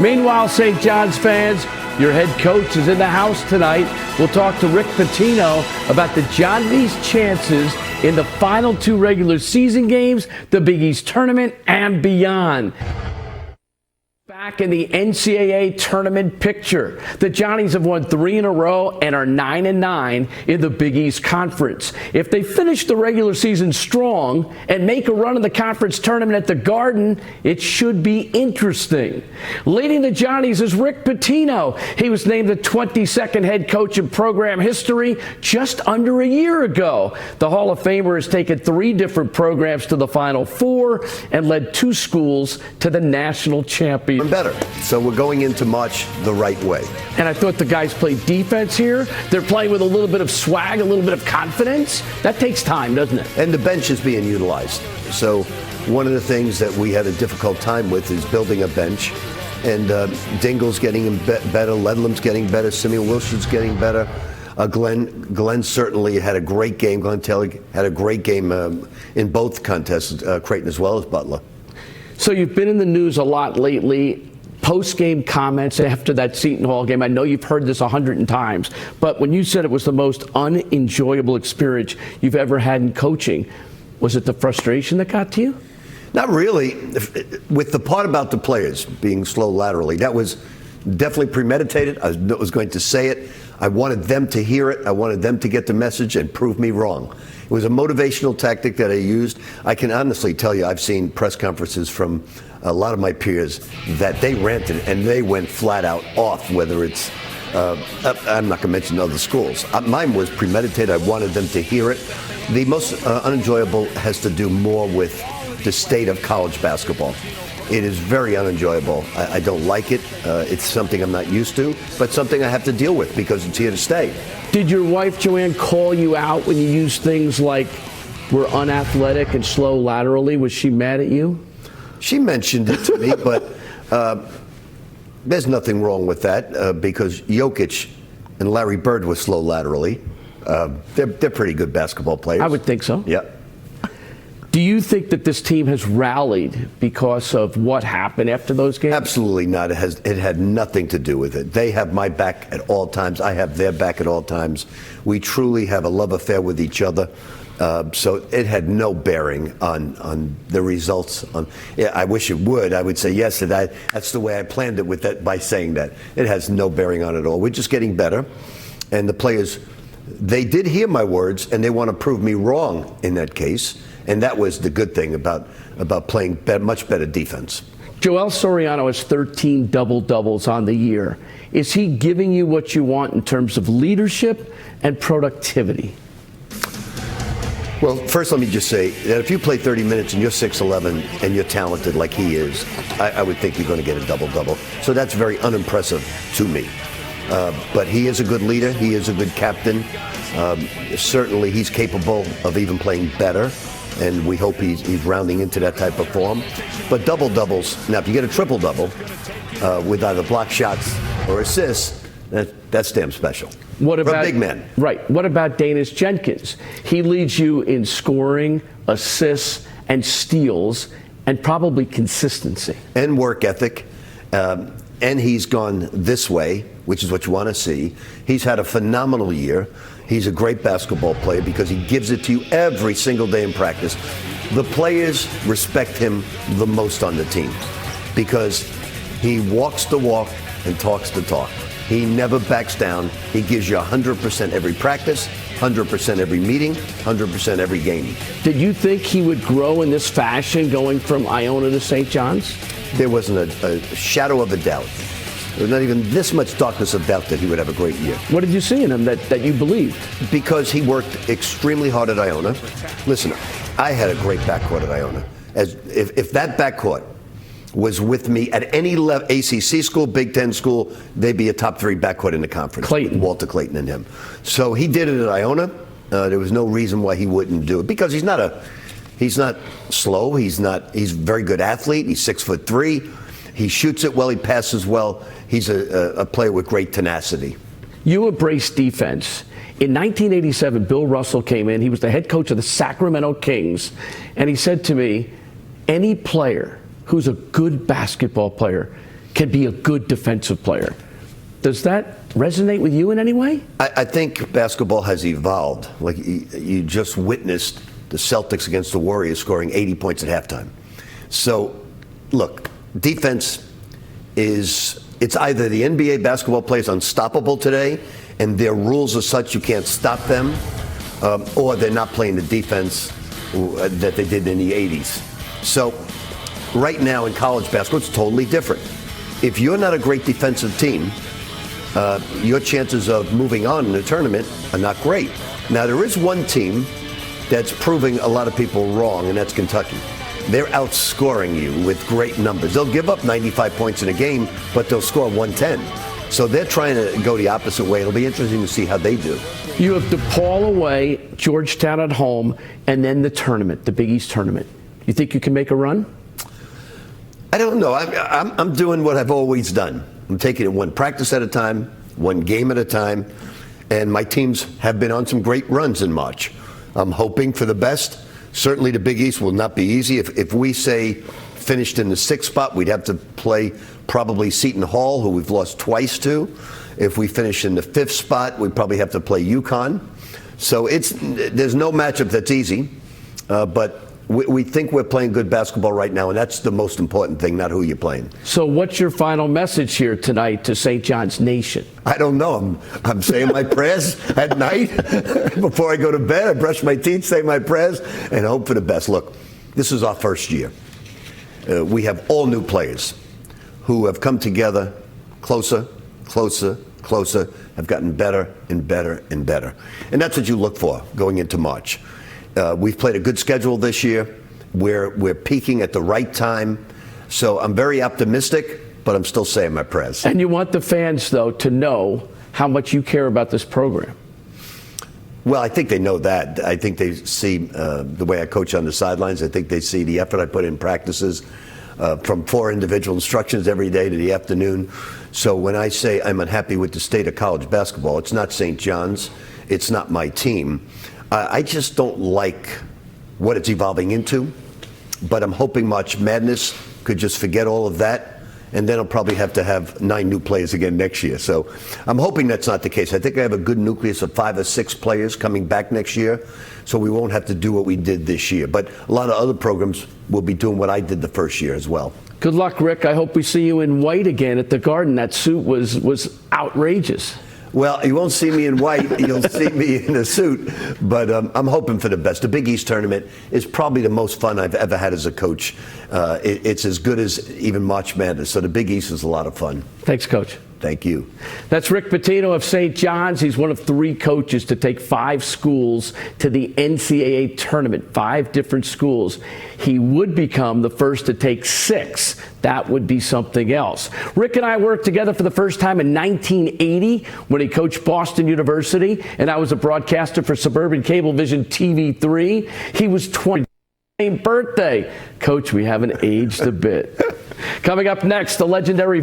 Meanwhile, St. John's fans, your head coach is in the house tonight. We'll talk to Rick Pitino about the Johnny's chances in the final 2 regular season games, the Big East tournament, and beyond. Back in the NCAA tournament picture, the Johnnies have won 3 in a row and are 9-9 in the Big East Conference. If they finish the regular season strong and make a run in the conference tournament at the Garden, it should be interesting. Leading the Johnnies is Rick Pitino. He was named the 22nd head coach in program history just under a year ago. The Hall of Famer has taken 3 different programs to the Final Four and led 2 schools to the national championship. Better. So we're going into March the right way. And I thought the guys played defense here. They're playing with a little bit of swag, a little bit of confidence. That takes time, doesn't it? And the bench is being utilized. So one of the things that we had a difficult time with is building a bench. And Dingle's getting better. Ledlam's getting better. Simeon Wilson's getting better. Glenn certainly had a great game. Glenn Taylor had a great game in both contests, Creighton as well as Butler. So you've been in the news a lot lately. Post-game comments after that Seton Hall game. I know you've heard this 100 times, but when you said it was the most unenjoyable experience you've ever had in coaching, was it the frustration that got to you? Not really. With the part about the players being slow laterally, that was definitely premeditated. I was going to say it. I wanted them to hear it. I wanted them to get the message and prove me wrong. It was a motivational tactic that I used. I can honestly tell you, I've seen press conferences from a lot of my peers that they ranted and they went flat out off, whether it's, I'm not going to mention other schools. Mine was premeditated. I wanted them to hear it. The most unenjoyable has to do more with the state of college basketball. It is very unenjoyable. I don't like it. It's something I'm not used to, but something I have to deal with because it's here to stay. Did your wife, Joanne, call you out when you used things like we're unathletic and slow laterally? Was she mad at you? She mentioned it to me, but there's nothing wrong with that because Jokic and Larry Bird were slow laterally. They're pretty good basketball players. I would think so. Yeah. Do you think that this team has rallied because of what happened after those games? Absolutely not. It had nothing to do with it. They have my back at all times. I have their back at all times. We truly have a love affair with each other. So it had no bearing on the results. I wish it would. I would say yes. That's the way I planned it with that by saying that. It has no bearing on it at all. We're just getting better. And the players, they did hear my words, and they want to prove me wrong in that case. And that was the good thing about playing much better defense. Joel Soriano has 13 double-doubles on the year. Is he giving you what you want in terms of leadership and productivity? Well, first let me just say that if you play 30 minutes and you're 6'11" and you're talented like he is, I would think you're going to get a double-double. So that's very unimpressive to me. But he is a good leader. He is a good captain. Certainly he's capable of even playing better. And we hope he's rounding into that type of form. But double-doubles, now if you get a triple-double with either block shots or assists, that's damn special. What about for a big man? Right. What about Danis Jenkins? He leads you in scoring, assists, and steals, and probably consistency. And work ethic. And he's gone this way, which is what you want to see. He's had a phenomenal year. He's a great basketball player because he gives it to you every single day in practice. The players respect him the most on the team because he walks the walk and talks the talk. He never backs down. He gives you 100% every practice, 100% every meeting, 100% every game. Did you think he would grow in this fashion going from Iona to St. John's? There wasn't a shadow of a doubt. There was not even this much darkness of doubt that he would have a great year. What did you see in him that you believed? Because he worked extremely hard at Iona. Listen, I had a great backcourt at Iona. If that backcourt was with me at any level, ACC school, Big Ten school, they'd be a top 3 backcourt in the conference. Clayton. Walter Clayton and him. So he did it at Iona. There was no reason why he wouldn't do it because he's not slow. He's very good athlete. He's 6'3". He shoots it well. He passes well. He's a player with great tenacity. You embrace defense. In 1987, Bill Russell came in. He was the head coach of the Sacramento Kings. And he said to me, any player who's a good basketball player can be a good defensive player. Does that resonate with you in any way? I think basketball has evolved. Like you just witnessed the Celtics against the Warriors scoring 80 points at halftime. So, look, defense it's either the NBA basketball players unstoppable today, and their rules are such you can't stop them, or they're not playing the defense that they did in the 80s. So, right now in college basketball, it's totally different. If you're not a great defensive team, your chances of moving on in the tournament are not great. Now, there is one team that's proving a lot of people wrong, and that's Kentucky. They're outscoring you with great numbers. They'll give up 95 points in a game, but they'll score 110. So they're trying to go the opposite way. It'll be interesting to see how they do. You have DePaul away, Georgetown at home, and then the tournament, the Big East tournament. You think you can make a run? I don't know. I'm doing what I've always done. I'm taking it one practice at a time, one game at a time, and my teams have been on some great runs in March. I'm hoping for the best. Certainly the Big East will not be easy. If we say finished in the 6th spot, we'd have to play probably Seton Hall, who we've lost twice to. If we finish in the 5th spot, we'd probably have to play UConn. So there's no matchup that's easy, but we think we're playing good basketball right now, and that's the most important thing, not who you're playing. So what's your final message here tonight to St. John's Nation? I don't know. I'm saying my prayers at night before I go to bed. I brush my teeth, say my prayers, and hope for the best. Look, this is our first year. We have all new players who have come together closer, have gotten better and better and better. And that's what you look for going into March. We've played a good schedule this year. We're peaking at the right time. So I'm very optimistic, but I'm still saying my prayers. And you want the fans, though, to know how much you care about this program. Well, I think they know that. I think they see the way I coach on the sidelines. I think they see the effort I put in practices from 4 individual instructions every day to the afternoon. So when I say I'm unhappy with the state of college basketball, it's not St. John's. It's not my team. I just don't like what it's evolving into, but I'm hoping March Madness could just forget all of that, and then I'll probably have to have 9 new players again next year. So I'm hoping that's not the case. I think I have a good nucleus of 5 or 6 players coming back next year, so we won't have to do what we did this year. But a lot of other programs will be doing what I did the first year as well. Good luck, Rick. I hope we see you in white again at the Garden. That suit was outrageous. Well, you won't see me in white. You'll see me in a suit. But I'm hoping for the best. The Big East tournament is probably the most fun I've ever had as a coach. It's as good as even March Madness. So the Big East is a lot of fun. Thanks, Coach. Thank you. That's Rick Pitino of St. John's. He's one of 3 coaches to take 5 schools to the NCAA tournament, 5 different schools. He would become the first to take 6. That would be something else. Rick and I worked together for the first time in 1980 when he coached Boston University, and I was a broadcaster for Suburban Cablevision TV3. He was 20. Same birthday. Coach, we haven't aged a bit. Coming up next, the legendary